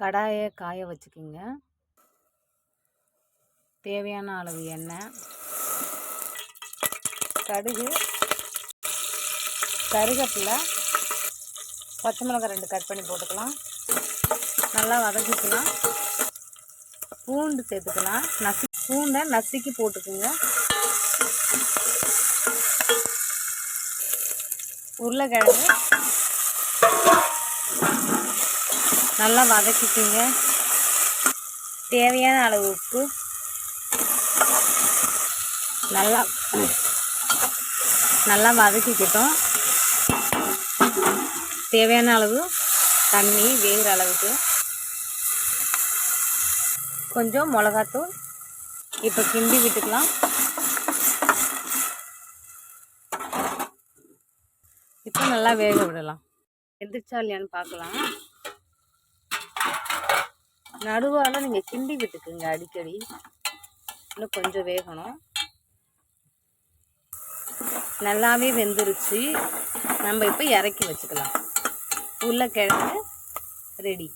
கடாயை காய வச்சுக்கிங்க. தேவையான அளவு எண்ணெய், கடுகு, கருவேப்பிலை, பச்சை மிளகாய் 2 கட் பண்ணி போட்டுக்கலாம். நல்லா வதக்கிக்கலாம். பூண்டு சேர்த்துக்கலாம். பூண்டை நசுக்கி போட்டுக்குங்க. உருளைக்கிழங்கு நல்லா வதக்கிக்கிங்க. தேவையான அளவு உப்பு, நல்லா வதக்கிக்கிட்டோம். தேவையான அளவு தண்ணி வேகிற அளவுக்கு, கொஞ்சம் மிளகாத்தூள். இப்போ கிண்டி விட்டுக்கலாம். இப்போ நல்லா வேக விடலாம். எந்திரிச்சா இல்லையான்னு பார்க்கலாம். நடுவால் நீங்கள் கிண்டி விட்டுக்குங்க அடிக்கடி. இன்னும் கொஞ்சம் வேகணும். நல்லாவே வெந்துருச்சு. நம்ம இப்போ இறக்கி வச்சுக்கலாம். உருளைக்கிழங்கு ரெடி.